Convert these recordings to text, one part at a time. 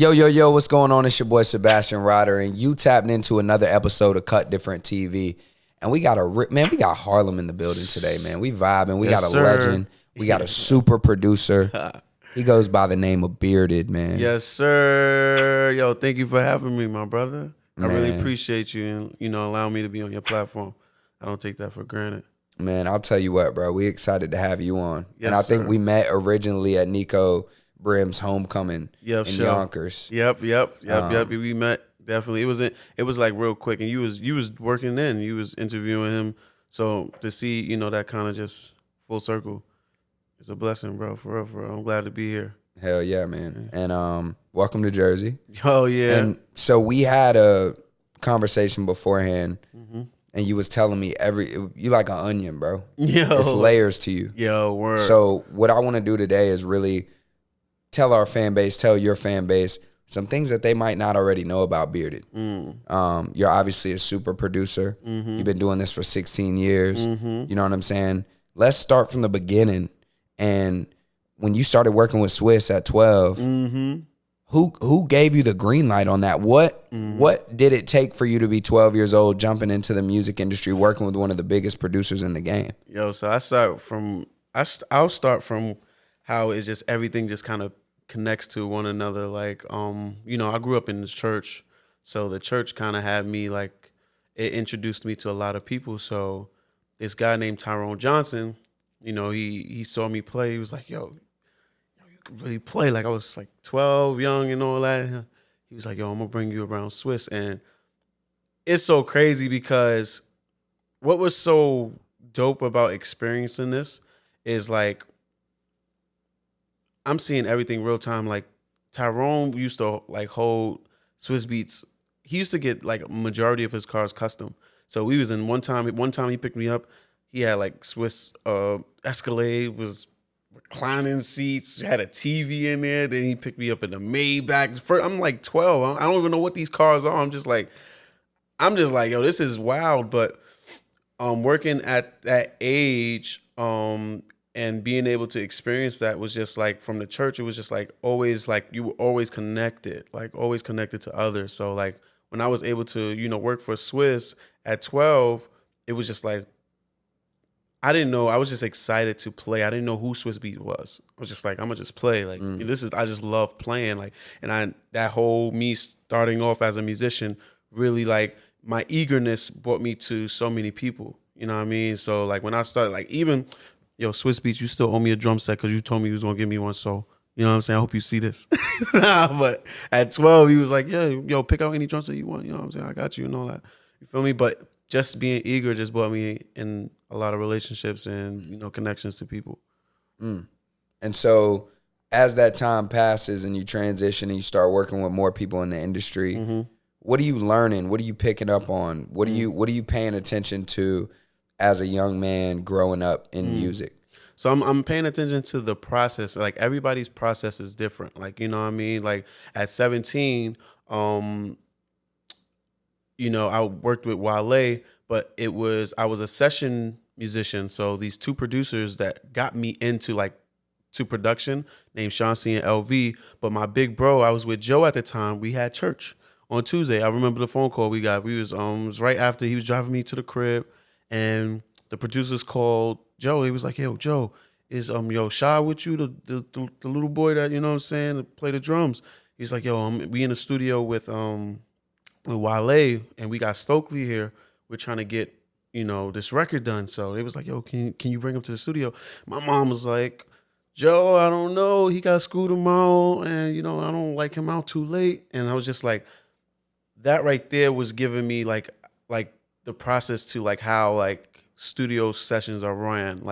Yo, what's going on? It's your boy Sebastian Ryder, and you tapped into another episode of Cut Different TV. And we got we got Harlem in the building today, man. We vibing. We got a legend. We got a super producer. He goes by the name of Bbearded, man. Yes, sir. Yo, thank you for having me, my brother. I really appreciate you and, allowing me to be on your platform. I don't take that for granted. Man, I'll tell you what, bro. We excited to have you on. Yes, and I think sir. we met originally at Nico Brim's homecoming in Yonkers. Yep. We met definitely. It was like real quick, and you was working then. You was interviewing him. So to see, that kind of just full circle, it's a blessing, bro. For real, for real. I'm glad to be here. Hell yeah, man. And welcome to Jersey. Oh yeah. And so we had a conversation beforehand. And you was telling me you like an onion, bro. Yo. It's layers to you. Yo, word. So what I want to do today is really tell our fan base, tell your fan base some things that they might not already know about Bbearded. You're obviously a super producer. You've been doing this for 16 years. You know what I'm saying? Let's start from the beginning. And when you started working with Swiss at 12, who gave you the green light on that? What did it take for you to be 12 years old, jumping into the music industry, working with one of the biggest producers in the game? Yo, so I'll start from how it's just everything just kind of connects to one another. Like, I grew up in the church, so the church kind of had me it introduced me to a lot of people. So this guy named Tyrone Johnson, he saw me play. He was like, yo, really play. Like I was 12, young and all that. He was like, yo, I'm gonna bring you around Swiss. And it's so crazy because what was so dope about experiencing this is I'm seeing everything real time. Like Tyrone used to hold Swiss Beats. He used to get a majority of his cars custom. So we was in one time he picked me up. He had Swiss Escalade, was reclining seats, had a TV in there. Then he picked me up in the Maybach. First, I'm 12. I don't even know what these cars are. I'm just like, yo, this is wild. But working at that age, and being able to experience that was just from the church. It was just always you were always connected, always connected to others. So when I was able to work for Swiss at 12, it was just I didn't know. I was just excited to play. I didn't know who Swiss Beat was. I was just I'm gonna just play. I just love playing. That whole me starting off as a musician really my eagerness brought me to so many people. You know what I mean? So when I started even, yo, Swiss Beats, you still owe me a drum set because you told me you was gonna give me one. So you know what I'm saying? I hope you see this. But at 12, he was like, yeah, yo, pick out any drum set you want. You know what I'm saying? I got you and all that. You feel me? But just being eager just brought me in a lot of relationships and, connections to people. And so as that time passes and you transition and you start working with more people in the industry, what are you learning? What are you picking up on? What are you paying attention to as a young man growing up in music? So I'm paying attention to the process. Everybody's process is different. You know what I mean? At 17, I worked with Wale, but I was a session musician. So these two producers that got me into to production named Chauncey and LV. But my big bro, I was with Joe at the time. We had church on Tuesday. I remember the phone call we got. We was it was right after he was driving me to the crib, and the producers called Joe. He was like, yo, Joe, is Shy with you, the little boy that, you know what I'm saying, to play the drums? He's like, yo, we in the studio with Wale, and we got Stokely here. We're trying to get, this record done. So it was like, yo, can you bring him to the studio? My mom was like, Joe, I don't know. He got school tomorrow, and, I don't like him out too late. And I was just that right there was giving me the process to how studio sessions are run,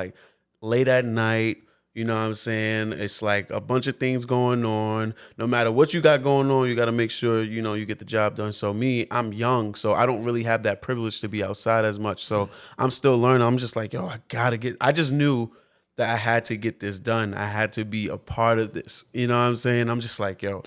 late at night. You know what I'm saying? It's a bunch of things going on. No matter what you got going on, you got to make sure, you get the job done. So I'm young, so I don't really have that privilege to be outside as much. So I'm still learning. I'm just yo, I just knew that I had to get this done. I had to be a part of this. You know what I'm saying? I'm just yo,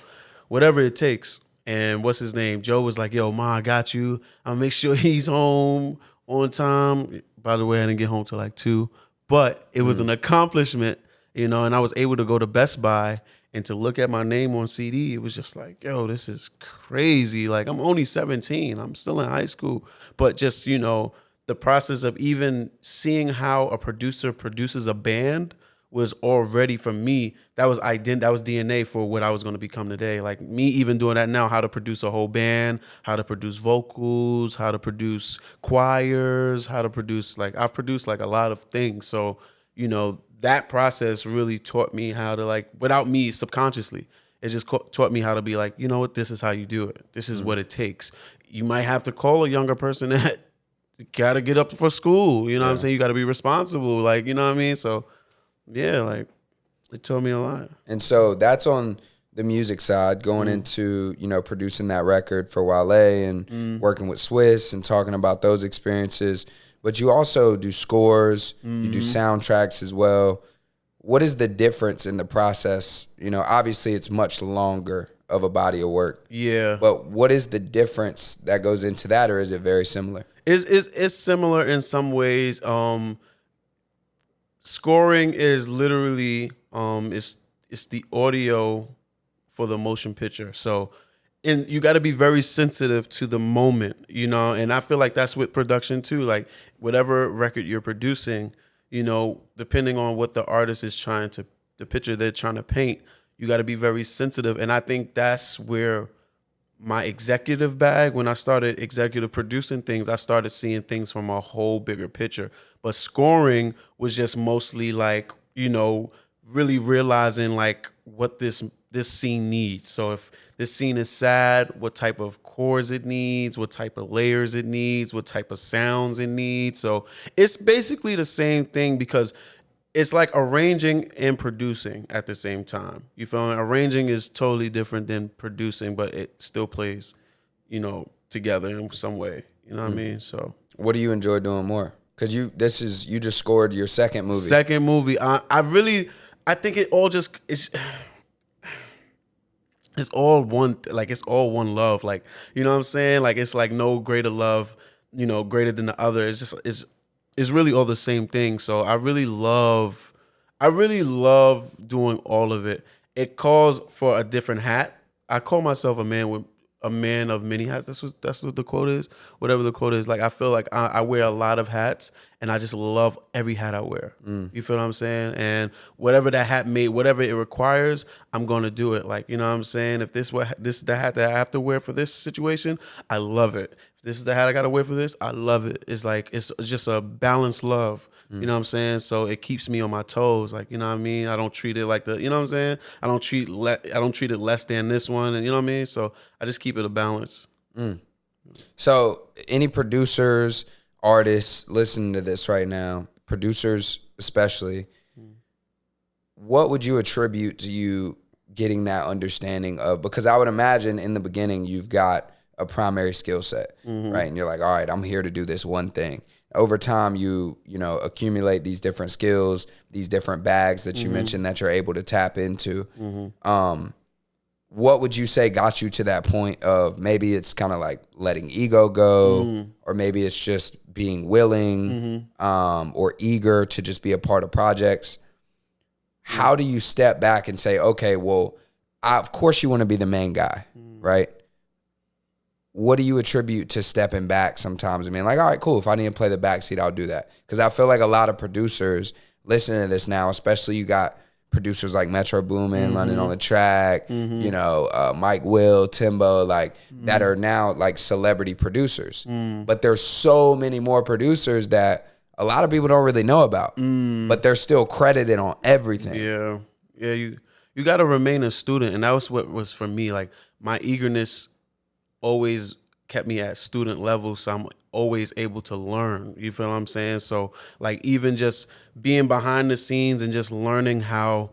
whatever it takes. And what's his name? Joe was like, yo, Ma, I got you. I'll make sure he's home on time. By the way, I didn't get home till 2, but it was an accomplishment. And I was able to go to Best Buy And to look at my name on CD, it was just like, yo, this is crazy. Like, I'm only 17. I'm still in high school. But just, the process of even seeing how a producer produces a band was already, for me, that was DNA for what I was going to become today. Like, me even doing that now, how to produce a whole band, how to produce vocals, how to produce choirs, how to produce, like, I've produced like a lot of things. So, that process really taught me how to, like, without me subconsciously, it just taught me how to be like, you know what, this is how you do it. This is what it takes. You might have to call a younger person that got to get up for school. You know what I'm saying? You got to be responsible. Like, you know what I mean? So, yeah, like, it taught me a lot. And so that's on the music side, going into, producing that record for Wale and working with Swiss and talking about those experiences. But you also do scores, you do soundtracks as well. What is the difference in the process? Obviously it's much longer of a body of work. Yeah. But what is the difference that goes into that, or is it very similar? It's similar in some ways. Scoring is literally it's the audio for the motion picture. So, and you got to be very sensitive to the moment, and I feel like that's with production too. Like, whatever record you're producing, depending on what the artist is the picture they're trying to paint, you got to be very sensitive. And I think that's where my executive bag, when I started executive producing things, I started seeing things from a whole bigger picture. But scoring was just mostly like, really realizing like what this scene needs. So if this scene is sad, what type of chords it needs, what type of layers it needs, what type of sounds it needs. So it's basically the same thing, because it's like arranging and producing at the same time. You feel me? Arranging is totally different than producing, but it still plays, together in some way. You know what I mean? So, what do you enjoy doing more? Because you just scored your second movie. Second movie. I think it all just it's all one. Like, it's all one love. Like, you know what I'm saying? Like, it's like no greater love, greater than the other. It's really all the same thing. So I really love doing all of it. It calls for a different hat. I call myself a man of many hats. That's what the quote is. Whatever the quote is. Like, I feel like I wear a lot of hats, and I just love every hat I wear. You feel what I'm saying? And whatever that hat whatever it requires, I'm gonna do it. Like, you know what I'm saying? If this is the hat that I have to wear for this situation, I love it. If this is the hat I gotta wear for this, I love it. It's like, it's just a balanced love. You know what I'm saying? So it keeps me on my toes. Like, you know what I mean? I don't treat it like you know what I'm saying? I don't treat it less than this one. And you know what I mean? So I just keep it a balance. So any producers, artists listening to this right now, producers especially, what would you attribute to you getting that understanding of? Because I would imagine in the beginning you've got a primary skill set, right? And you're like, all right, I'm here to do this one thing. Over time, you accumulate these different skills, these different bags that you mentioned that you're able to tap into. What would you say got you to that point of, maybe it's kind of like letting ego go, or maybe it's just being willing or eager to just be a part of projects? How do you step back and say, okay, well, of course you want to be the main guy, right? What do you attribute to stepping back sometimes? I mean, like, all right, cool. If I need to play the backseat, I'll do that. Because I feel like a lot of producers listening to this now, especially you got producers like Metro Boomin, London on the Track, Mike Will, Timbo, like that are now like celebrity producers. But there's so many more producers that a lot of people don't really know about, but they're still credited on everything. Yeah. You got to remain a student. And that was what was for me. Like, my eagerness always kept me at student level, so I'm always able to learn. You feel what I'm saying? So, like, even just being behind the scenes and just learning how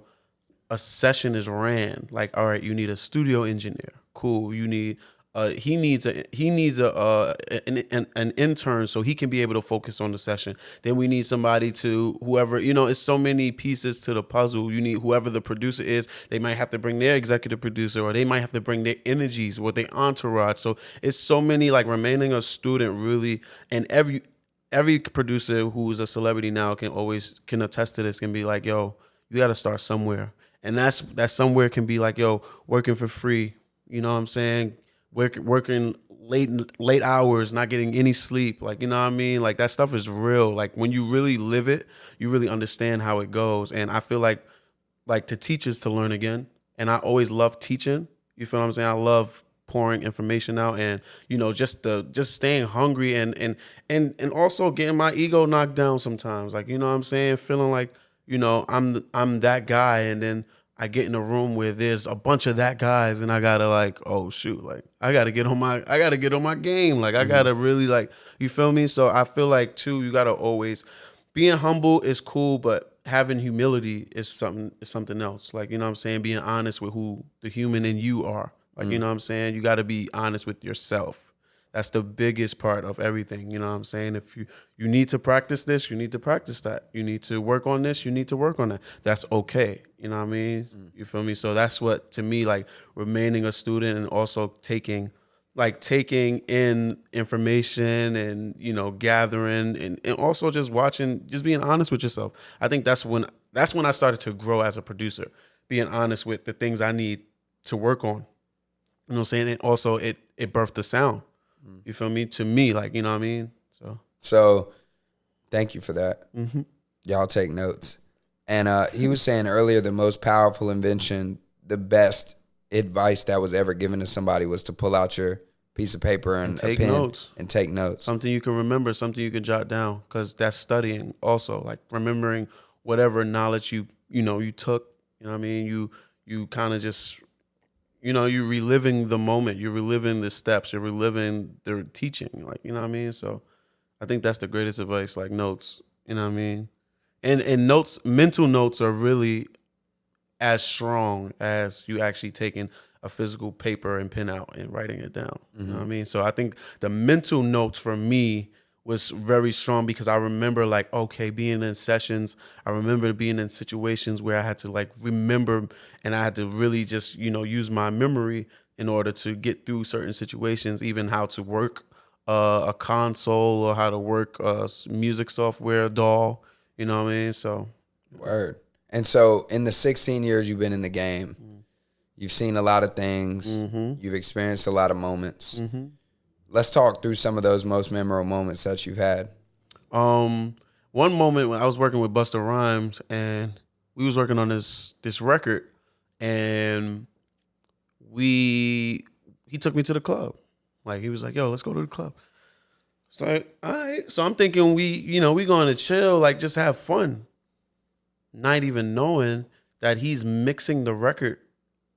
a session is ran. Like, all right, you need a studio engineer. Cool. You need he needs an intern so he can be able to focus on the session. Then we need somebody to whoever, it's so many pieces to the puzzle. You need whoever the producer is. They might have to bring their executive producer, or they might have to bring their energies or their entourage. So it's so many, like, remaining a student really. And every producer who is a celebrity now can attest to this, can be like, yo, you got to start somewhere. And that's somewhere can be like, yo, working for free. You know what I'm saying? Working late hours, not getting any sleep. Like, you know what I mean? Like that stuff is real. Like when you really live it, you really understand how it goes. And I feel like to teach is to learn again. And I always love teaching. You feel what I'm saying? I love pouring information out, and you know, just staying hungry, and also getting my ego knocked down sometimes. Like, you know what I'm saying? Feeling like, you know, I'm that guy, and then I get in a room where there's a bunch of that guys, and I gotta like, oh shoot, like I gotta get on my game. Like I gotta really like, you feel me? So I feel like too, you gotta always being humble is cool, but having humility is something else. Like, you know what I'm saying? Being honest with who the human in you are. Like, you know what I'm saying? You gotta be honest with yourself. That's the biggest part of everything. You know what I'm saying? If you need to practice this, you need to practice that. You need to work on this, you need to work on that. That's okay. You know what I mean? You feel me? So that's what, to me, like remaining a student and also taking in information and, you know, gathering and also just watching, just being honest with yourself. I think that's when I started to grow as a producer, being honest with the things I need to work on. You know what I'm saying? And also it birthed the sound. You feel me? To me, like, you know what I mean? So thank you for that. Y'all take notes. And he was saying earlier the most powerful invention, the best advice that was ever given to somebody was to pull out your piece of paper and take a pen notes. and take notes. Something you can remember, something you can jot down, because that's studying also, like remembering whatever knowledge you took. You know what I mean? You kind of just, you know, you're reliving the moment, you're reliving the steps, you're reliving the teaching, like, you know what I mean? So I think that's the greatest advice, like notes, you know what I mean? And notes, mental notes are really as strong as you actually taking a physical paper and pen out and writing it down. You know what I mean? So I think the mental notes for me was very strong because I remember like, okay, being in sessions, I remember being in situations where I had to like remember and I had to really just, you know, use my memory in order to get through certain situations, even how to work a console or how to work music software, DAW, you know what I mean? So. Word. And so in the 16 years you've been in the game, you've seen a lot of things, you've experienced a lot of moments. Let's talk through some of those most memorable moments that you've had. One moment when I was working with Busta Rhymes and we was working on this record, and he took me to the club. Like he was like, yo, let's go to the club. So all right. So I'm thinking we going to chill, like just have fun. Not even knowing that he's mixing the record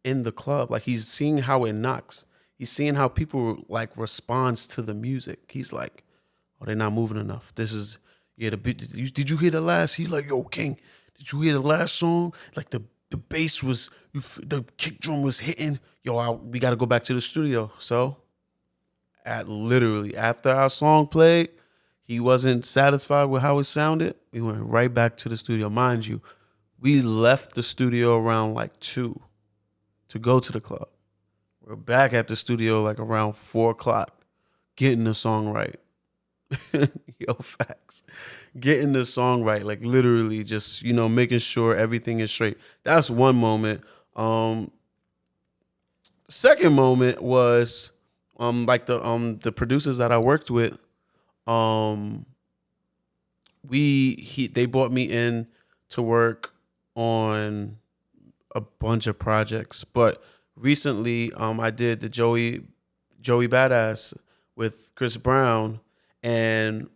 in the club. Like he's seeing how it knocks. He's seeing how people like responds to the music. He's like, oh, they're not moving enough. This is, yeah, the beat. Did you hear the last? He's like, yo, King, did you hear the last song? Like the bass was, the kick drum was hitting. Yo, we got to go back to the studio. So literally after our song played, he wasn't satisfied with how it sounded. We went right back to the studio. Mind you, we left the studio around like 2 to go to the club. We're back at the studio like around 4 o'clock, getting the song right. Yo, facts. Getting the song right, like literally just, you know, making sure everything is straight. That's one moment. Second moment was like the producers that I worked with. They brought me in to work on a bunch of projects, but recently I did the Joey Badass with Chris Brown and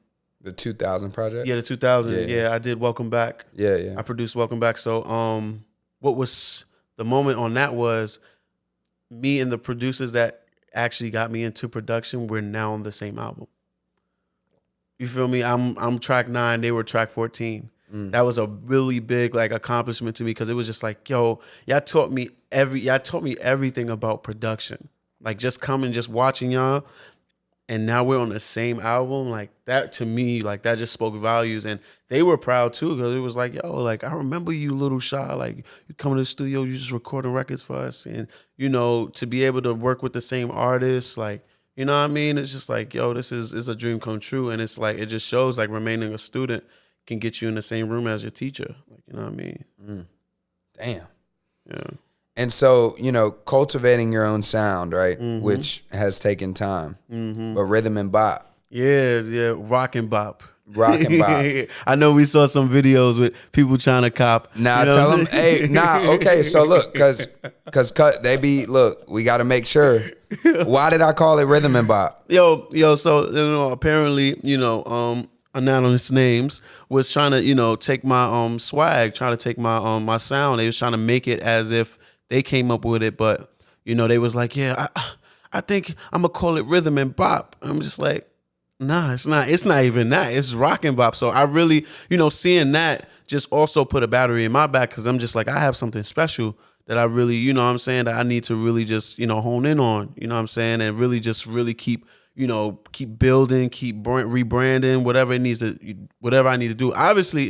The 2000 project? the 2000. Yeah, I did Welcome Back. Yeah. I produced Welcome Back. So what was the moment on that was me and the producers that actually got me into production were now on the same album. You feel me? I'm track 9, they were track 14. That was a really big like accomplishment to me because it was just like, yo, y'all taught me everything about production. Like just coming, just watching y'all, and now we're on the same album. Like that to me, like that just spoke values, and they were proud too because it was like, yo, like I remember you, Little Shy. Like you come to the studio, you just recording records for us, and you know to be able to work with the same artists, like. You know what I mean? It's just like, yo, this is a dream come true. And it's like, it just shows like remaining a student can get you in the same room as your teacher. Like, you know what I mean? Damn. Yeah. And so, cultivating your own sound, right? Which has taken time. But rhythm and bop. Yeah, rock and bop. Rock and bop. I know we saw some videos with people trying to cop. Nah, tell them, okay, so look, cause we got to make sure. Why did I call it rhythm and bop? Yo, so apparently, anonymous names was trying to, take my swag, trying to take my my sound. They was trying to make it as if they came up with it, but they was like, yeah, I think I'm gonna call it rhythm and bop. I'm just like, nah, it's not. It's not even that. It's rock and bop. So I really, seeing that just also put a battery in my back because I'm just like, I have something special that I really, what I'm saying, that I need to really just, hone in on, what I'm saying, and really just really keep, keep building, keep rebranding, whatever I need to do. Obviously,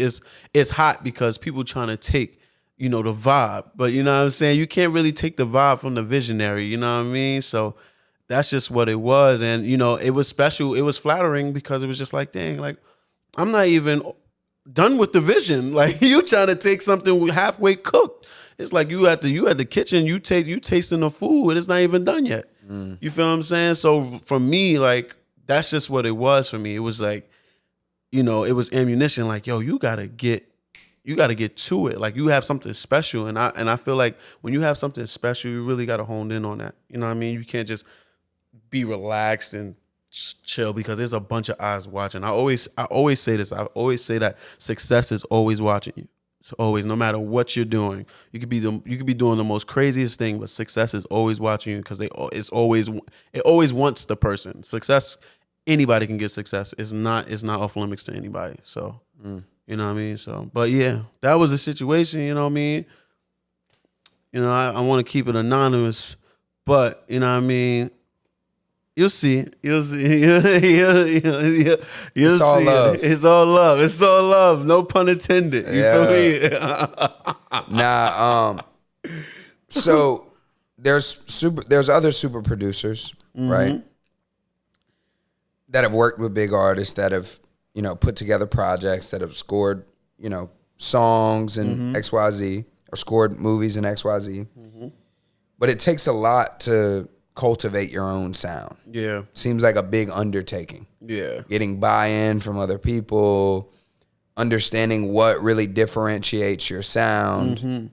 it's hot because people trying to take, the vibe, but what I'm saying, you can't really take the vibe from the visionary, you know what I mean? So that's just what it was. And, it was special. It was flattering because it was just like, dang, like, I'm not even done with the vision. Like, you trying to take something halfway cooked. It's like you at the kitchen, you tasting the food, and it's not even done yet. You feel what I'm saying? So for me, like, that's just what it was for me. It was like, it was ammunition. Like, yo, you gotta get to it. Like, you have something special, and I feel like when you have something special, you really gotta hone in on that. You know what I mean? You can't just be relaxed and chill because there's a bunch of eyes watching. I always say this. I always say that success is always watching you. It's always, no matter what you're doing, you could be doing the most craziest thing, but success is always watching you because it always wants the person. Success, anybody can get success. It's not off limits to anybody. So you know what I mean. So, but yeah, that was a situation. You know what I mean. I want to keep it anonymous, but you know what I mean. You'll see. You'll see. You'll It's all see. love. It's all love. It's all love. No pun intended. You feel me? So there's other super producers, right? That have worked with big artists, that have, put together projects, that have scored, songs and XYZ, or scored movies in XYZ. But it takes a lot to cultivate your own sound. Yeah. Seems like a big undertaking. Yeah. Getting buy-in from other people, understanding what really differentiates your sound.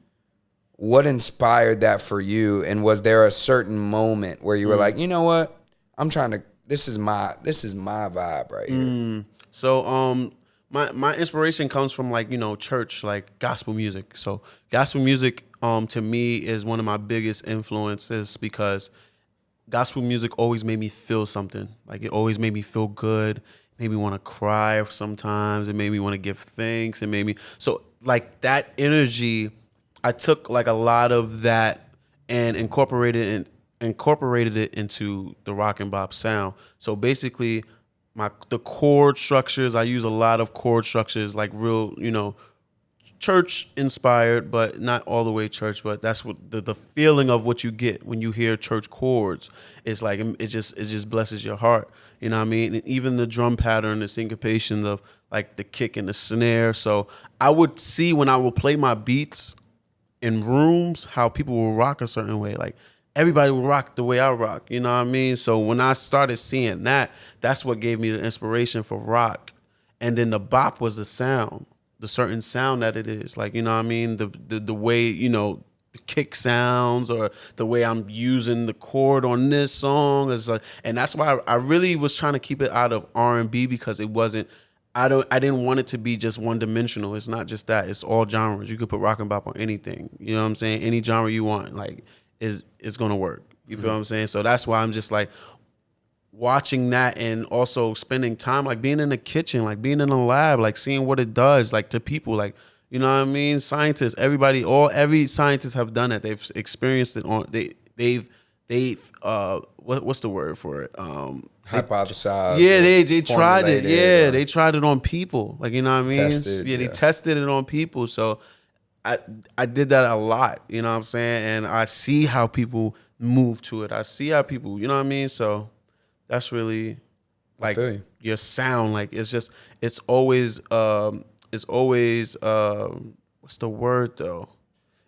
What inspired that for you? And was there a certain moment where you were like, you know what? This is my vibe right here. So my inspiration comes from, like, church, like gospel music. So gospel music to me is one of my biggest influences because gospel music always made me feel something. Like, it always made me feel good. Made me want to cry sometimes. It made me want to give thanks. It made me, so like that energy, I took like a lot of that and incorporated it into the rock and bop sound. So basically, the chord structures, I use a lot of chord structures, like real, church inspired, but not all the way church. But that's what the feeling of what you get when you hear church chords. It's like it just blesses your heart. You know what I mean? And even the drum pattern, the syncopation of like the kick and the snare. So I would see when I would play my beats in rooms how people will rock a certain way. Like, everybody will rock the way I rock. You know what I mean? So when I started seeing that, that's what gave me the inspiration for rock. And then the bop was the sound. The certain sound that it is, like, you know what I mean, the way, the kick sounds, or the way I'm using the chord on this song is like, and that's why I really was trying to keep it out of R&B because it wasn't. I didn't want it to be just one dimensional. It's not just that. It's all genres. You could put rock and bop on anything. You know what I'm saying? Any genre you want, like, is gonna work. You feel what I'm saying? So that's why I'm just like, watching that, and also spending time, like being in the kitchen, like being in the lab, like seeing what it does, like to people, like, you know what I mean? Scientists, every scientist have done it. They've experienced it on, they've what's the word for it? Hypothesized. Yeah, they tried it. Yeah, or they tried it on people. Like, you know what I mean? They tested it on people. So I did that a lot, you know what I'm saying? And I see how people move to it. I see how people, you know what I mean? So that's really like your sound. Like, it's always what's the word though?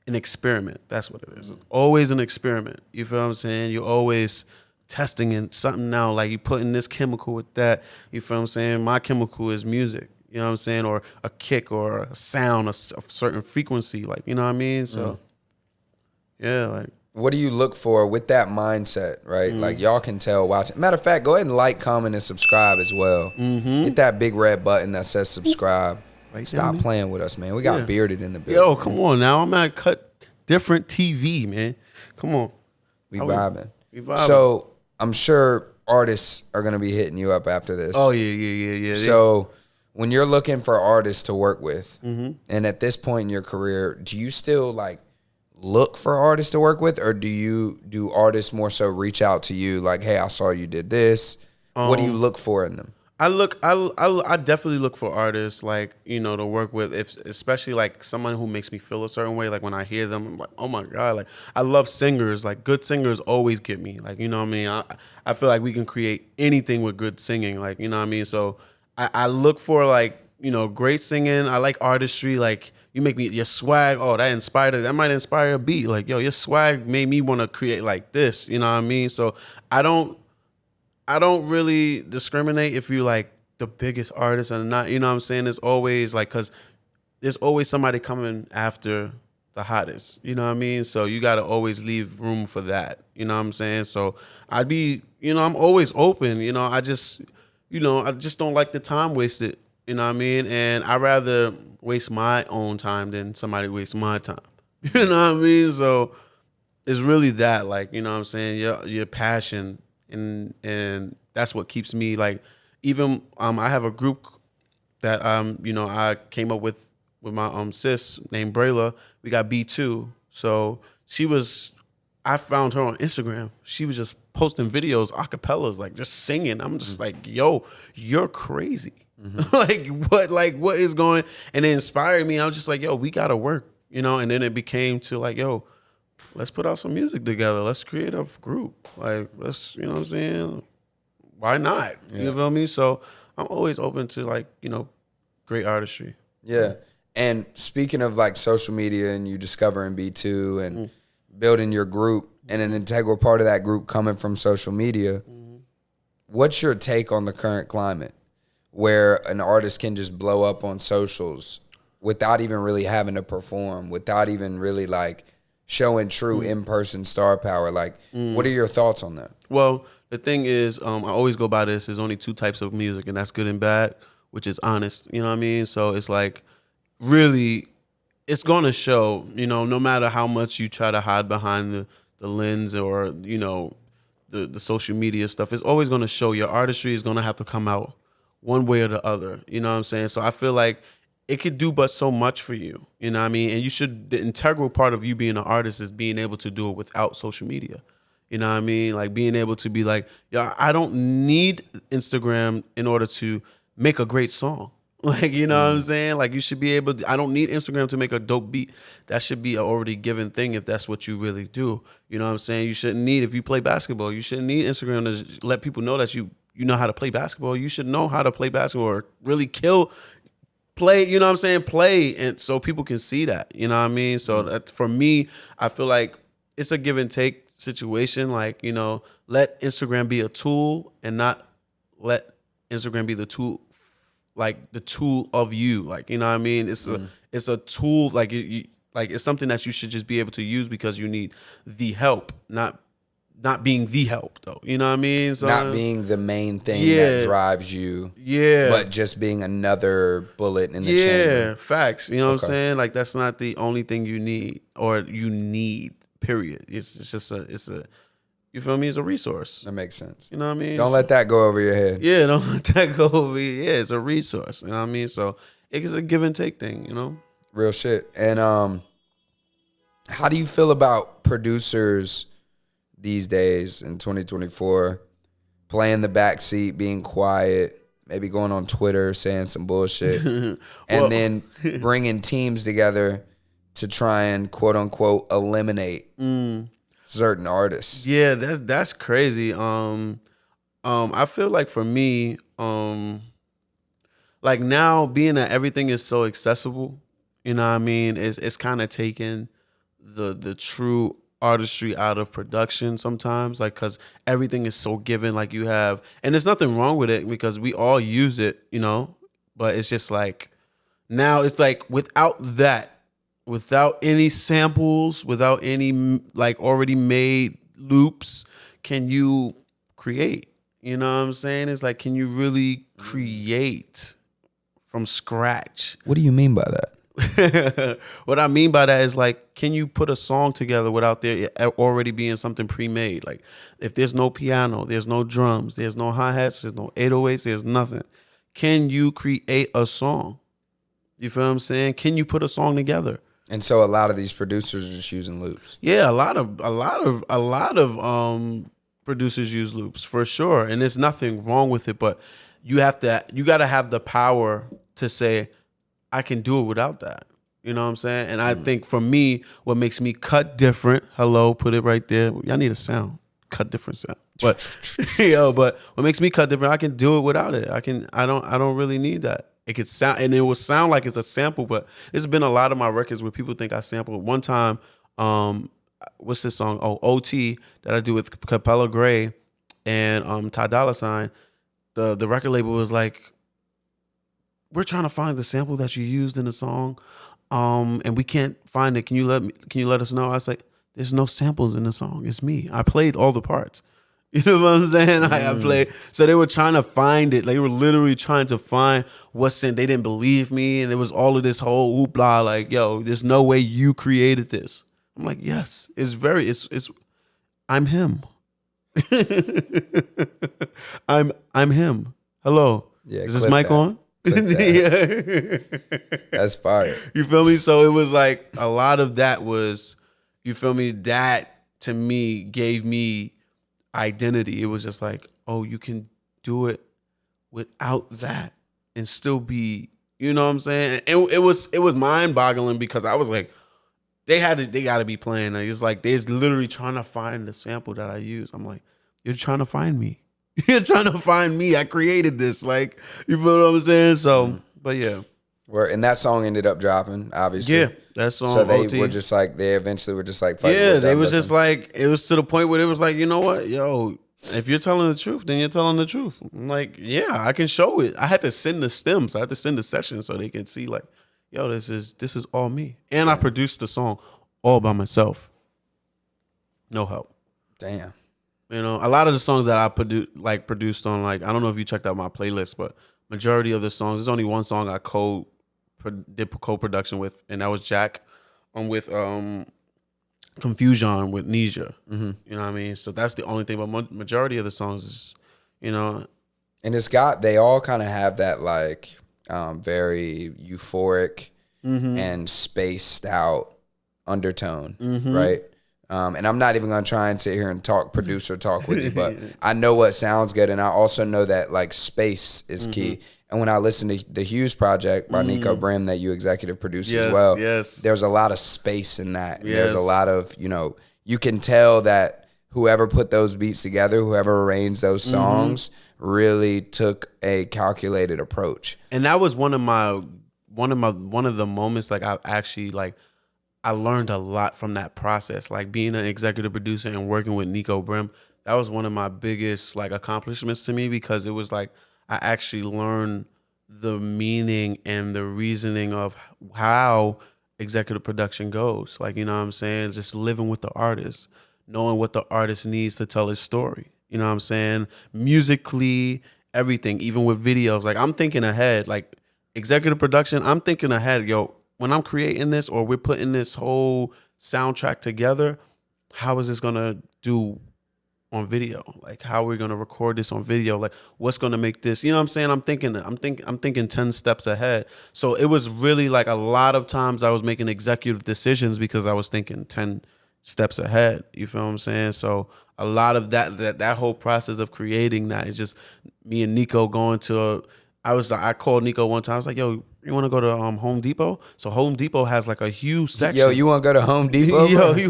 an experiment. That's what it is. It's always an experiment. You feel what I'm saying? You're always testing in something now, like you putting this chemical with that. You feel what I'm saying? My chemical is music. You know what I'm saying? Or a kick or a sound, a certain frequency. Like, you know what I mean? So, yeah, like. What do you look for with that mindset, right? Like, y'all can tell watching. Matter of fact, go ahead and like, comment, and subscribe as well. Hit that big red button that says subscribe. Right. Stop playing with us, man. We got Bearded in the building. Yo, come on now. I'm at Cut Different TV, man. Come on. We vibing. We vibing. So I'm sure artists are going to be hitting you up after this. Oh, yeah. So when you're looking for artists to work with, and at this point in your career, do you still like look for artists to work with, or do artists more so reach out to you like, hey, I saw you did this? What do you look for in them? I definitely look for artists, like, you know, to work with, especially like someone who makes me feel a certain way. Like when I hear them, I'm like, oh my God, like I love singers. Like good singers always get me. Like, you know what I mean? I feel like we can create anything with good singing. Like, you know what I mean? So I look for like, you know, great singing. I like artistry. Like you make me, your swag, oh, that might inspire a beat. Like, yo, your swag made me want to create like this. You know what I mean? So I don't really discriminate if you like the biggest artist or not. You know what I'm saying? It's always like, because there's always somebody coming after the hottest. You know what I mean? So you got to always leave room for that. You know what I'm saying? So I'd be, you know, I'm always open. You know, I just don't like the time wasted. You know what I mean? And I'd rather waste my own time than somebody waste my time. You know what I mean? So it's really that, like, you know what I'm saying? Your passion. And that's what keeps me, like, even I have a group that you know, I came up with my sis named Brayla. We got B2. So I found her on Instagram. She was just posting videos, acapellas, like just singing. I'm just like, yo, you're crazy. what is going? And it inspired me. I was just like, yo, we gotta work, you know. And then it became to like, yo, let's put out some music together. Let's create a group. Like, let's, you know what I'm saying? Why not? Yeah. You feel me? So I'm always open to, like, you know, great artistry. Yeah. And speaking of like social media and you discovering B2 and building your group and an integral part of that group coming from social media, what's your take on the current climate where an artist can just blow up on socials without even really having to perform, without even really like showing true in-person star power? Like, what are your thoughts on that? Well, the thing is, I always go by this, there's only two types of music, and that's good and bad, which is honest, you know what I mean? So it's like, really, it's going to show, you know, no matter how much you try to hide behind the lens or, you know, the social media stuff, it's always going to show. Your artistry is going to have to come out one way or the other, you know what I'm saying? So I feel like it could do but so much for you, you know what I mean? And the integral part of you being an artist is being able to do it without social media. You know what I mean? Like being able to be like, yo, I don't need Instagram in order to make a great song. Like, you know what I'm saying? Like you should be able I don't need Instagram to make a dope beat. That should be an already given thing if that's what you really do. You know what I'm saying? You shouldn't need, if you play basketball, you shouldn't need Instagram to let people know that you know how to play basketball. You should know how to play basketball or really play, you know what I'm saying? Play, and so people can see that, you know what I mean? So that, for me, I feel like it's a give and take situation. Like, you know, let Instagram be a tool and not let Instagram be the tool, like the tool of you. Like, you know what I mean? It's a tool, like like it's something that you should just be able to use because you need the help, not being the help, though. You know what I mean? So, not being the main thing that drives you. Yeah. But just being another bullet in the chamber. Yeah, facts. You know what I'm saying? Like, that's not the only thing you need, period. It's just you feel me? It's a resource. That makes sense. You know what I mean? Don't let that go over your head. Yeah, don't let that go over your head. Yeah, it's a resource. You know what I mean? So it's a give and take thing, you know? Real shit. And how do you feel about producers these days in 2024 playing the backseat, being quiet, maybe going on Twitter saying some bullshit, and then bringing teams together to try and quote unquote eliminate certain artists? Yeah, that's crazy. I feel like for me, like now being that everything is so accessible, you know what I mean, it's kind of taken the true artistry out of production sometimes, like, because everything is so given, like you have, and there's nothing wrong with it because we all use it, but it's just like now it's like without any samples, without any like already made loops, can you create? You know what I'm saying? It's like, can you really create from scratch? What do you mean by that? What I mean by that is like, can you put a song together without there already being something pre-made? Like, if there's no piano, there's no drums, there's no hi-hats, there's no 808s, there's nothing. Can you create a song? You feel what I'm saying? Can you put a song together? And so a lot of these producers are just using loops. Yeah, a lot of producers use loops for sure, and there's nothing wrong with it. But you got to have the power to say, I can do it without that. You know what I'm saying? And I think for me, what makes me cut different. Hello, put it right there. Y'all need a sound, cut different sound. But but what makes me cut different? I can do it without it. I don't really need that. It could sound, and it will sound like it's a sample, but there's been a lot of my records where people think I sampled. One time, what's this song? Oh, OT, that I do with Capella Gray and Ty Dolla $ign. The record label was like, we're trying to find the sample that you used in the song, and we can't find it. Can you let us know? I was like, there's no samples in the song. It's me. I played all the parts. You know what I'm saying? I played. So they were trying to find it. They were literally trying to find what's in. They didn't believe me, and there was all of this whole hoopla. Like, yo, there's no way you created this. I'm like, yes. It's. I'm him. I'm him. Hello. Yeah. Is this mic on? Yeah. That's fire. You feel me? So it was like a lot of that was, you feel me? That to me gave me identity. It was just like, oh, you can do it without that and still be, you know what I'm saying? It was mind boggling because I was like, they got to be playing. It's like they're literally trying to find the sample that I use. I'm like, you're trying to find me. You're trying to find me. I created this. Like, you feel what I'm saying? So, but yeah. And that song ended up dropping, obviously. Yeah, that song. So they OT. were just like, they eventually were just like, yeah, they was just like, it was to the point where it was like, you know what, yo, if you're telling the truth, then you're telling the truth. I'm like, yeah, I can show it. I had to send the stems. I had to send the session so they can see like, yo, this is all me. And I produced the song all by myself. No help. Damn. You know, a lot of the songs that I produced on, like, I don't know if you checked out my playlist, but majority of the songs, there's only one song I did co-production with, and that was Jack. I'm with Confusion with Nisha. Mm-hmm. You know what I mean? So that's the only thing. But majority of the songs is, you know. And they all kind of have that like very euphoric and spaced out undertone, right? And I'm not even going to try and sit here and producer talk with you, but I know what sounds good. And I also know that like space is key. And when I listen to the Hughes project by Nico Brim that you executive produced as well, there's a lot of space in that. And there's a lot of, you can tell that whoever put those beats together, whoever arranged those songs really took a calculated approach. And that was one of the moments like I actually like, I learned a lot from that process, like being an executive producer and working with Nico Brim. That was one of my biggest like accomplishments to me because it was like I actually learned the meaning and the reasoning of how executive production goes. Like, you know what I'm saying? Just living with the artist, knowing what the artist needs to tell his story. You know what I'm saying? Musically, everything, even with videos. Like, I'm thinking ahead. Like, executive production, I'm thinking ahead. Yo, when I'm creating this or we're putting this whole soundtrack together, how is this gonna do on video? Like, how are we gonna record this on video? Like, what's gonna make this? You know what I'm saying? I'm thinking 10 steps ahead. So it was really like a lot of times I was making executive decisions because I was thinking 10 steps ahead. You feel what I'm saying? So a lot of that whole process of creating that is just me and Nico going to. I called Nico one time. I was like, yo, you want to go to Home Depot? So Home Depot has like a huge section. Yo, you want to go to Home Depot? Yo, he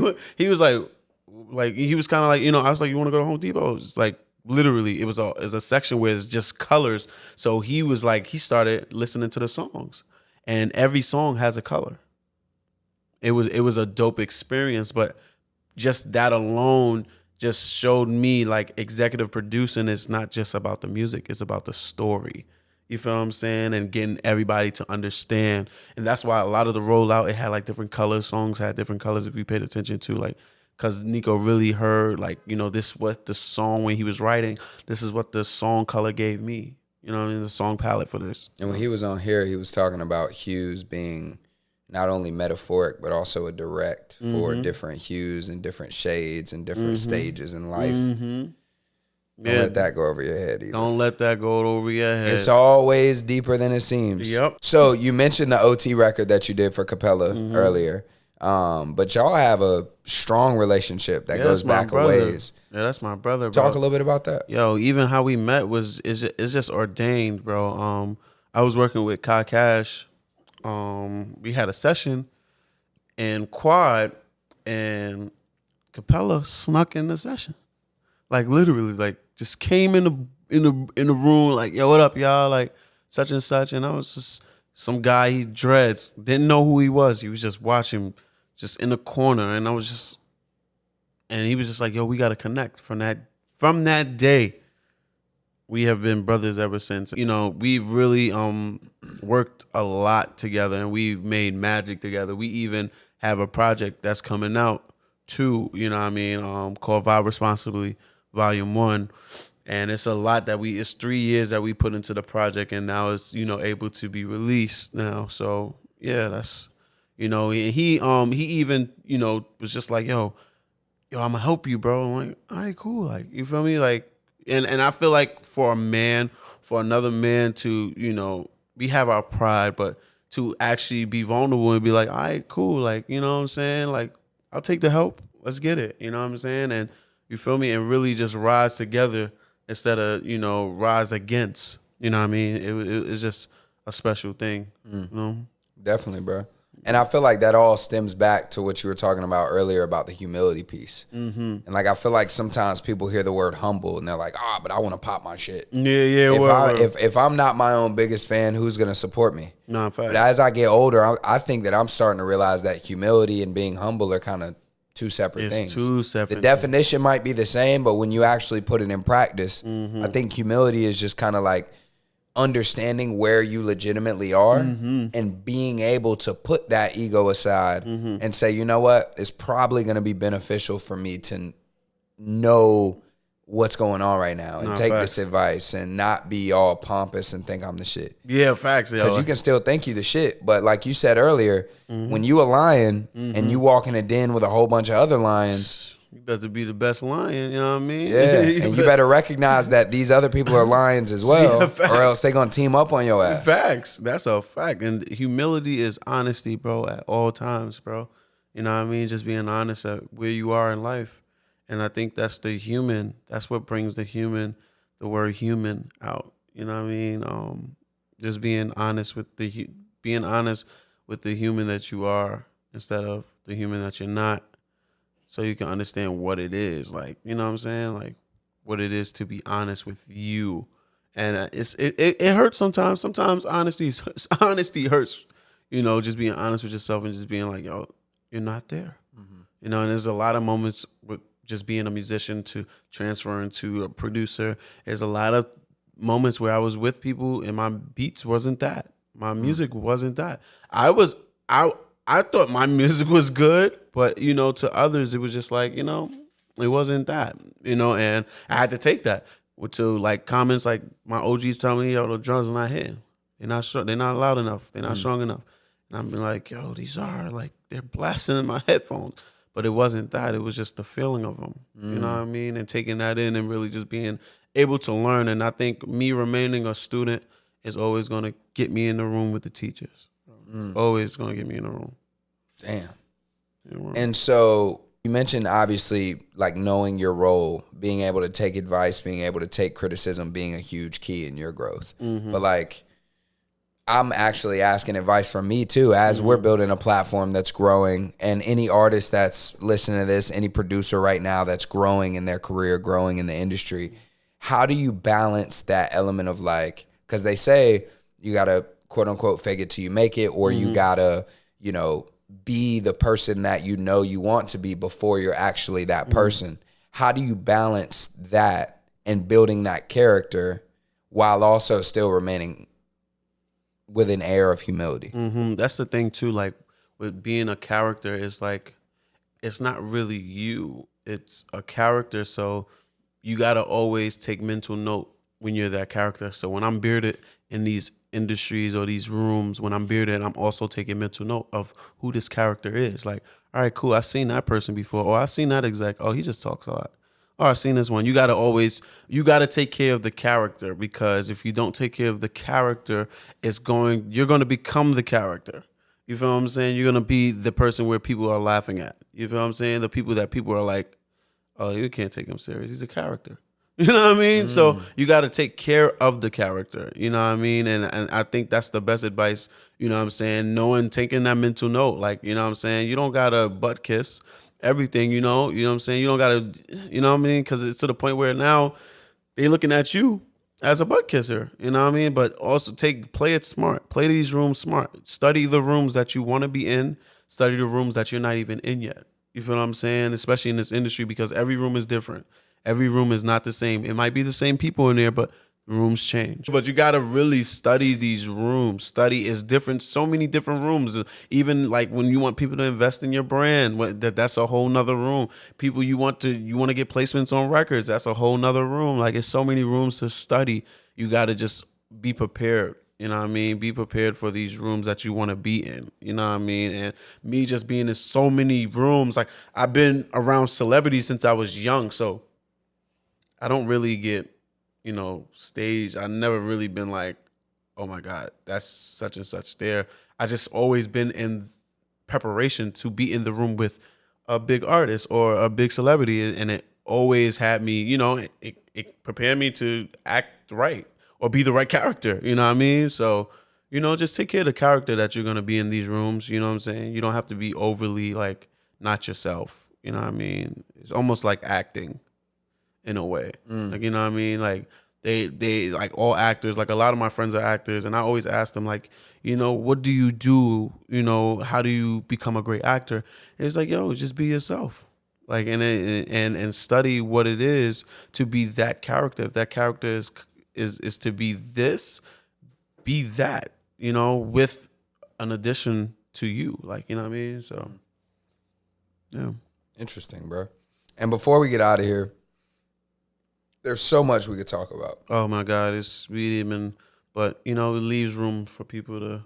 was like he was kind of like, I was like, you want to go to Home Depot? It's like literally, it was a section where it's just colors. So he was like, he started listening to the songs, and every song has a color. it was a dope experience. But just that alone just showed me like executive producing is not just about the music, it's about the story. You feel what I'm saying? And getting everybody to understand. And that's why a lot of the rollout, it had like different colors. Songs had different colors if we paid attention to, like, because Nico really heard, like, you know, this what the song, when he was writing, this is what the song color gave me. You know what I mean? The song palette for this. And when he was on here, he was talking about hues being not only metaphoric, but also a direct for different hues and different shades and different stages in life. Don't let that go over your head either. Don't let that go over your head. It's always deeper than it seems. Yep. So you mentioned the OT record that you did for Capella earlier. But y'all have a strong relationship that goes back a ways. Yeah, that's my brother, bro. Talk a little bit about that. Yo, even how we met is just ordained, bro. I was working with Kai Cash. We had a session in Quad, and Capella snuck in the session. Like literally, like just came in the room, like, yo, what up, y'all? Like such and such. And I was just some guy, he dreads, didn't know who he was. He was just watching, just in the corner. And he was just like, yo, we gotta connect. From that day, we have been brothers ever since. You know, we've really worked a lot together, and we've made magic together. We even have a project that's coming out too, you know what I mean, called Vibe Responsibly Volume 1. And it's a lot it's 3 years that we put into the project, and now it's, you know, able to be released now. So yeah, that's, you know, he even, you know, was just like, yo, I'm gonna help you, bro. I'm like, all right, cool. Like, you feel me? Like, and I feel like for another man to, you know, we have our pride, but to actually be vulnerable and be like, all right, cool. Like, you know what I'm saying? Like, I'll take the help. Let's get it. You know what I'm saying? And you feel me? And really just rise together instead of, you know, rise against. You know what I mean? It's just a special thing. You know? Definitely, bro. And I feel like that all stems back to what you were talking about earlier about the humility piece. And like, I feel like sometimes people hear the word humble and they're like, but I want to pop my shit. Yeah. If I'm not my own biggest fan, who's going to support me? No, in fact. But as I get older, I think that I'm starting to realize that humility and being humble are kind of two separate things. Two separate The definition might be the same, but when you actually put it in practice, I think humility is just kind of like understanding where you legitimately are and being able to put that ego aside and say, you know what, it's probably going to be beneficial for me to know what's going on right now and take this advice and not be all pompous and think I'm the shit. Yeah, facts. Because you can still think you the shit, but like you said earlier, when you a lion and you walk in a den with a whole bunch of other lions, you better be the best lion, you know what I mean? Yeah, and you better recognize that these other people are lions as well, or else they gonna team up on your ass. Facts. That's a fact. And humility is honesty, bro, at all times, bro. You know what I mean? Just being honest at where you are in life. And I think that's that's what brings the word human out. You know what I mean? Just being honest with the human that you are instead of the human that you're not. So you can understand what it is, like, you know what I'm saying? Like, what it is to be honest with you. And it hurts sometimes. Sometimes honesty hurts, you know, just being honest with yourself and just being like, yo, you're not there. You know, and there's a lot of moments with just being a musician to transferring to a producer. There's a lot of moments where I was with people and my beats wasn't that. My music wasn't that. I thought my music was good, but, you know, to others, it was just like, you know, it wasn't that, you know, and I had to take that to like comments like my OGs telling me, yo, the drums are not hitting. They're not loud enough. They're not strong enough. And I'm like, yo, these are like, they're blasting in my headphones. But it wasn't that. It was just the feeling of them. You know what I mean? And taking that in and really just being able to learn. And I think me remaining a student is always going to get me in the room with the teachers. Always going to get me in the room. Damn. And so you mentioned obviously like knowing your role, being able to take advice, being able to take criticism, being a huge key in your growth. But like, I'm actually asking advice from me too, as we're building a platform that's growing, and any artist that's listening to this, any producer right now that's growing in their career, growing in the industry, how do you balance that element of like, because they say you got to quote unquote fake it till you make it, or you got to, you know, be the person that you know you want to be before you're actually that person. How do you balance that and building that character while also still remaining with an air of humility? That's the thing too. Like with being a character, is like it's not really you. It's a character. So you gotta always take mental note when you're that character. So when I'm bearded in these industries or these rooms, when I'm bearded, I'm also taking mental note of who this character is. Like, all right, cool. I've seen that person before, or I've seen that exec. Oh, he just talks a lot. Oh, I've seen this one. You gotta take care of the character, because if you don't take care of the character, you're gonna become the character. You feel what I'm saying? You're gonna be the person where people are laughing at. You feel what I'm saying? The people that people are like, oh, you can't take him serious. He's a character. You know what I mean? So you got to take care of the character. You know what I mean? And I think that's the best advice. You know what I'm saying? Taking that mental note. Like, you know what I'm saying? You don't got to butt kiss everything, you know? You know what I'm saying? You don't got to, you know what I mean? Because it's to the point where now they looking at you as a butt kisser. You know what I mean? But also play it smart. Play these rooms smart. Study the rooms that you want to be in. Study the rooms that you're not even in yet. You feel what I'm saying? Especially in this industry, because every room is different. Every room is not the same. It might be the same people in there, but rooms change. But you got to really study these rooms. Study is different. So many different rooms. Even like when you want people to invest in your brand, that's a whole nother room. People you want to get placements on records. That's a whole nother room. Like it's so many rooms to study. You got to just be prepared. You know what I mean? Be prepared for these rooms that you want to be in. You know what I mean? And me just being in so many rooms, like I've been around celebrities since I was young. So I don't really get, stage. I never really been like, oh my God, that's such and such there. I just always been in preparation to be in the room with a big artist or a big celebrity. And it always had me, it prepared me to act right or be the right character. You know what I mean? So, just take care of the character that you're going to be in these rooms. You know what I'm saying? You don't have to be overly like not yourself. You know what I mean? It's almost like acting. In a way, like, you know what I mean? Like they like all actors, like a lot of my friends are actors, and I always ask them like, what do you do? How do you become a great actor? And it's like, just be yourself, like, and study what it is to be that character. If that character is to be this, be that, with an addition to you, like, you know what I mean? So, yeah, interesting, bro. And before we get out of here, there's so much we could talk about. Oh my God, but it leaves room for people to,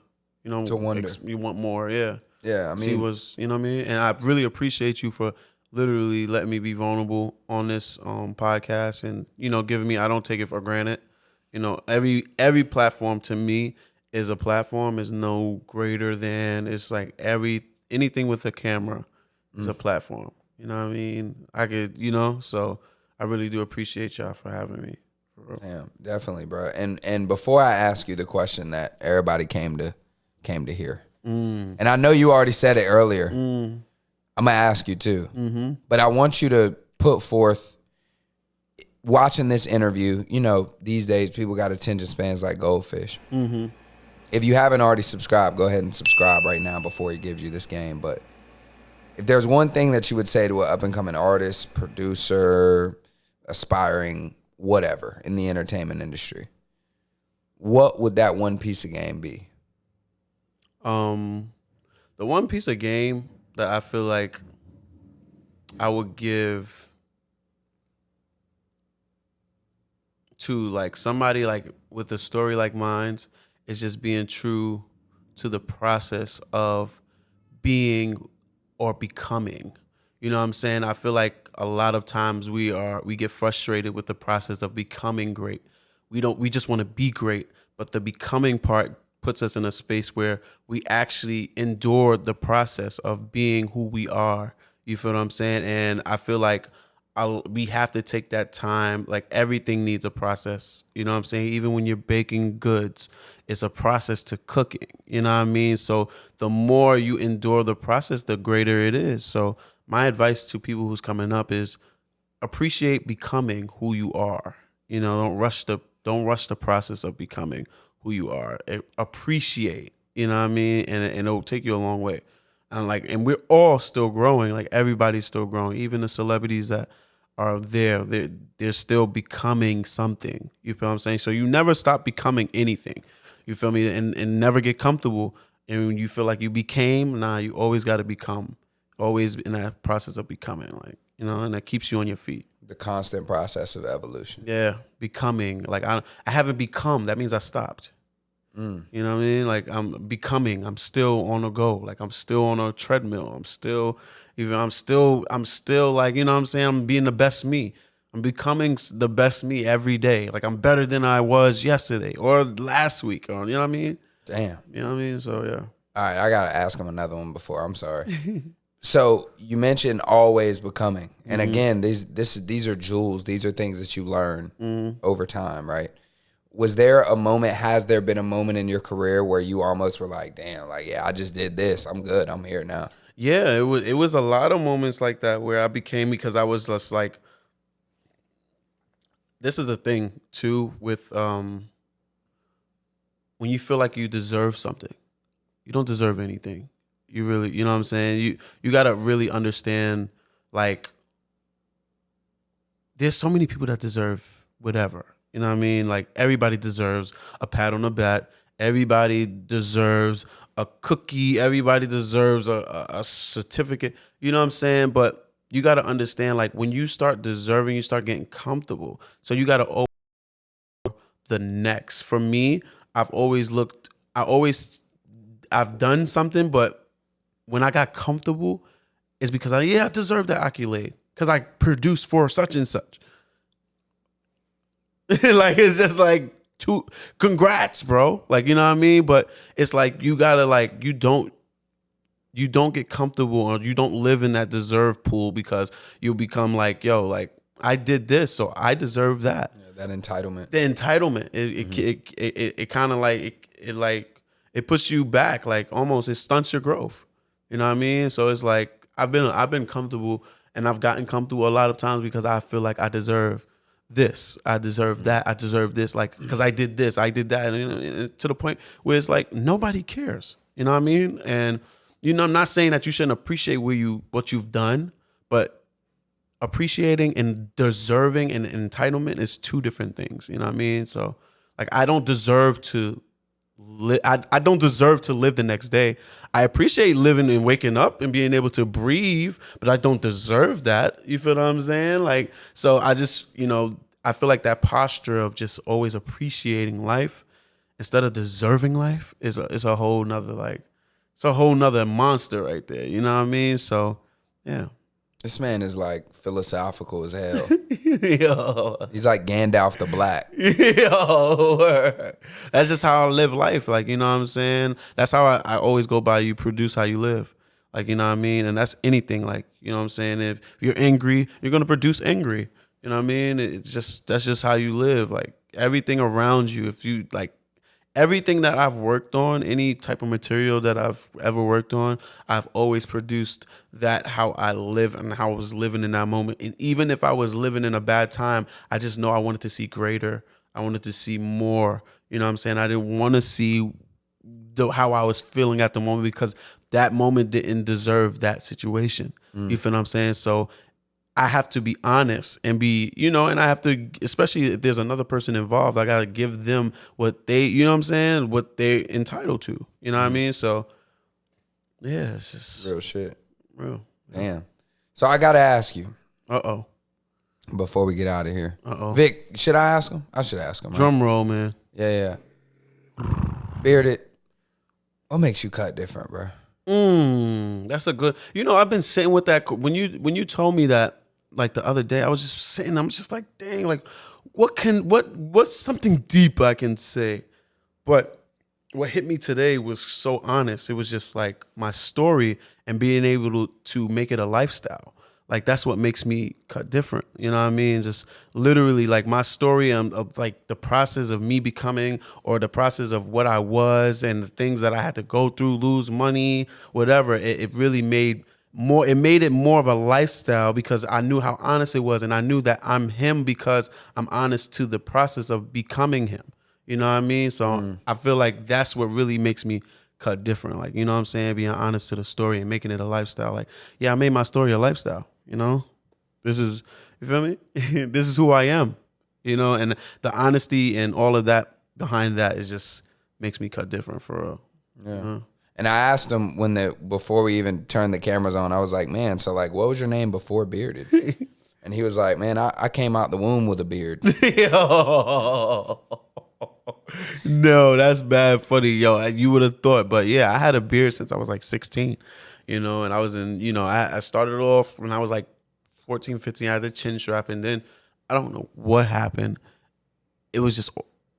to wonder. You want more, yeah. Yeah, I mean, you know what I mean? And I really appreciate you for literally letting me be vulnerable on this podcast, and giving me. I don't take it for granted. Every platform to me is a platform, is no greater than. It's like anything with a camera is a platform. You know what I mean? I could, so. I really do appreciate y'all for having me. Yeah, definitely, bro. And before I ask you the question that everybody came to hear, and I know you already said it earlier, I'm gonna ask you too. But I want you to put forth, watching this interview. These days people got attention spans like goldfish. If you haven't already subscribed, go ahead and subscribe right now before he gives you this game. But if there's one thing that you would say to an up and coming artist, producer, aspiring whatever in the entertainment industry, what would that one piece of game be? The one piece of game that I feel like I would give to like somebody like with a story like mine is just being true to the process of being or becoming. You know what I'm saying? I feel like a lot of times we get frustrated with the process of becoming great. We just want to be great, but the becoming part puts us in a space where we actually endure the process of being who we are. You feel what I'm saying? And I feel like we have to take that time. Like everything needs a process. You know what I'm saying? Even when you're baking goods, it's a process to cooking. You know what I mean? So the more you endure the process, the greater it is. So my advice to people who's coming up is appreciate becoming who you are. Don't rush the process of becoming who you are. Appreciate, you know what I mean? And it'll take you a long way. And we're all still growing. Like everybody's still growing. Even the celebrities that are there, they're still becoming something. You feel what I'm saying? So you never stop becoming anything. You feel me? And never get comfortable. And when you feel like you became, you always got to become. Always in that process of becoming, like, you know, and that keeps you on your feet. The constant process of evolution. Yeah, becoming. Like I haven't become. That means I stopped. You know what I mean? Like I'm becoming. I'm still on a go. Like I'm still on a treadmill. I'm still like, you know what I'm saying? I'm being the best me. I'm becoming the best me every day. Like I'm better than I was yesterday or last week. Or you know what I mean? Damn. You know what I mean? So yeah. All right, I gotta ask him another one before. I'm sorry. So you mentioned always becoming, and again, these are jewels. These are things that you learn over time, right? Was there a moment? Has there been a moment in your career where you almost were like, "Damn, like yeah, I just did this. I'm good. I'm here now." Yeah, it was a lot of moments like that where I became, because I was just like, this is the thing too with when you feel like you deserve something, you don't deserve anything. You really, you know what I'm saying? You got to really understand, like, there's so many people that deserve whatever. You know what I mean? Like everybody deserves a pat on the back. Everybody deserves a cookie. Everybody deserves a certificate. You know what I'm saying? But you got to understand, like when you start deserving, you start getting comfortable. So you got to open the next. For me, I've done something, but when I got comfortable, it's because I deserve that accolade because I produced for such and such. Like it's just like congrats, bro. Like, you know what I mean? But it's like you gotta, like, you don't get comfortable, or you don't live in that deserve pool, because you become like, yo, like I did this, so I deserve that. Yeah, that entitlement. The entitlement. It kind of like it puts you back, like almost it stunts your growth. You know what I mean? So it's like I've been comfortable, and I've gotten comfortable a lot of times because I feel like I deserve this, I deserve that, I deserve this, like because I did this, I did that, and to the point where it's like nobody cares. You know what I mean? And you know, I'm not saying that you shouldn't appreciate what you've done, but appreciating and deserving and entitlement is two different things. You know what I mean? So like I don't deserve to I don't deserve to live the next day. I appreciate living and waking up and being able to breathe, but I don't deserve that. You feel what I'm saying? Like, so I just, you know, I feel like that posture of just always appreciating life instead of deserving life is a whole nother, like, it's a whole nother monster right there. You know what I mean? So, yeah. This man is like philosophical as hell. Yo. He's like Gandalf the Black. Yo. That's just how I live life. Like, you know what I'm saying? That's how I always go by, you produce how you live. Like, you know what I mean? And that's anything. Like, you know what I'm saying? If you're angry, you're going to produce angry. You know what I mean? That's just how you live. Like everything around you, if you like, everything that I've worked on, any type of material that I've ever worked on, I've always produced that how I live and how I was living in that moment. And even if I was living in a bad time, I just know I wanted to see greater. I wanted to see more. You know what I'm saying? I didn't want to see how I was feeling at the moment, because that moment didn't deserve that situation. You feel what I'm saying? So I have to be honest and be, you know, and I have to, especially if there's another person involved, I got to give them what they, you know what I'm saying, what they're entitled to. You know what I mean? So, yeah, it's just real shit. Real. Damn. So I got to ask you. Uh-oh. Before we get out of here. Uh-oh. Vic, should I ask him? I should ask him. Right? Drum roll, man. Yeah. Bbearded, what makes you cut different, bro? That's a good, you know, I've been sitting with that. When you told me that, like the other day, I was just sitting, I'm just like, dang, like what's something deep I can say? But what hit me today was so honest. It was just like my story and being able to make it a lifestyle. Like that's what makes me cut different. You know what I mean? Just literally like my story of like the process of me becoming, or the process of what I was and the things that I had to go through, lose money, whatever. It really made it more of a lifestyle, because I knew how honest it was, and I knew that I'm him because I'm honest to the process of becoming him. You know what I mean? So I feel like that's what really makes me cut different. Like, you know what I'm saying? Being honest to the story and making it a lifestyle. Like, yeah, I made my story a lifestyle, you know? This is, you feel me? This is who I am, you know? And the honesty and all of that behind that is just makes me cut different for real. Yeah. You know? And I asked him before we even turned the cameras on, I was like, man, so like, what was your name before Bearded? And he was like, man, I came out the womb with a beard. No, that's bad funny. Yo, you would have thought. But yeah, I had a beard since I was like 16, you know, and I was in, you know, I started off when I was like 14, 15. I had the chin strap, and then I don't know what happened. It was just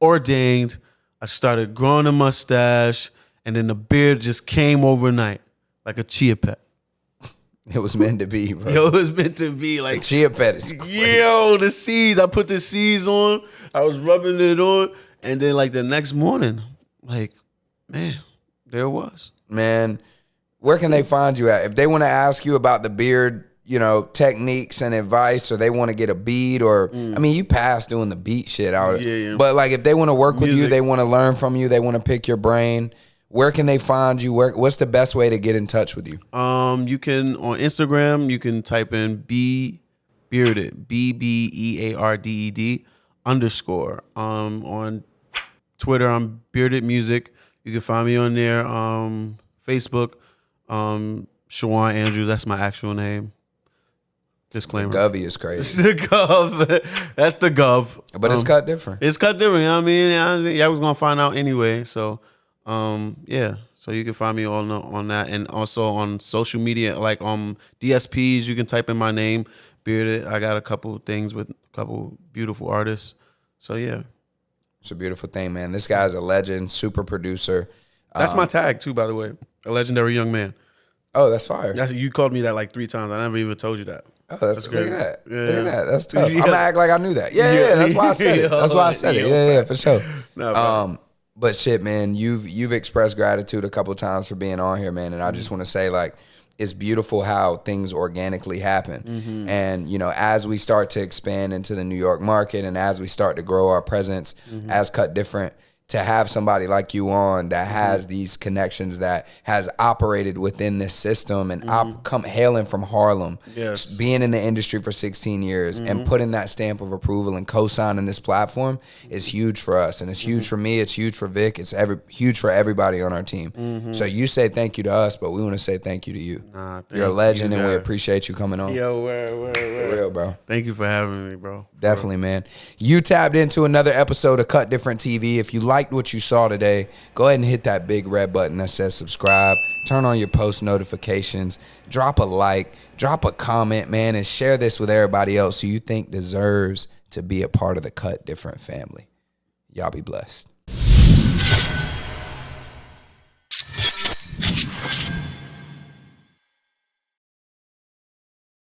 ordained. I started growing a mustache, and then the beard just came overnight like a chia pet. It was meant to be, bro. Yo, it was meant to be. Like, the chia pet is crazy. Yo, the seeds. I put the seeds on. I was rubbing it on. And then, like, the next morning, like, man, there it was. Man, where can they find you at? If they want to ask you about the beard, you know, techniques and advice, or they want to get a beat, or, I mean, you passed doing the beat shit out. Yeah. But, like, if they want to work with you, they want to learn from you, they want to pick your brain, where can they find you? What's the best way to get in touch with you? You can, on Instagram, you can type in Bbearded, BBEARDED _ on Twitter, I'm Bearded Music. You can find me on there. Facebook, Shawan Andrews. That's my actual name. Disclaimer. The Govy is crazy. The Gov. That's the Gov. But it's cut different. It's cut different. You know what I mean? I was gonna find out anyway. So, yeah. So you can find me on that, and also on social media, like DSPs. You can type in my name, Bearded. I got a couple things with a couple beautiful artists. So yeah. It's a beautiful thing, man. This guy's a legend, super producer. That's my tag, too, by the way. A legendary young man. Oh, that's fire. You called me that like 3 times. I never even told you that. Oh, that's great. Look at that. Yeah. Look at that. That's tough. Yeah. I'm going to act like I knew that. Yeah. That's why I said it. That's why I said it. Yeah, for sure. No, but shit, man, you've expressed gratitude a couple times for being on here, man. And I just want to say, like, it's beautiful how things organically happen. Mm-hmm. And, you know, as we start to expand into the New York market and as we start to grow our presence as Cut Different, to have somebody like you on that has these connections, that has operated within this system and come hailing from Harlem, being in the industry for 16 years and putting that stamp of approval and co-signing this platform is huge for us. And it's huge for me. It's huge for Vic. It's huge for everybody on our team. So you say thank you to us, but we want to say thank you to you. You're a legend, and we appreciate you coming on. Yo, word. For real, bro. Thank you for having me, bro. Definitely, man. You tapped into another episode of Cut Different TV. If you liked what you saw today, go ahead and hit that big red button that says subscribe. Turn on your post notifications. Drop a like. Drop a comment, man, and share this with everybody else who you think deserves to be a part of the Cut Different family. Y'all be blessed.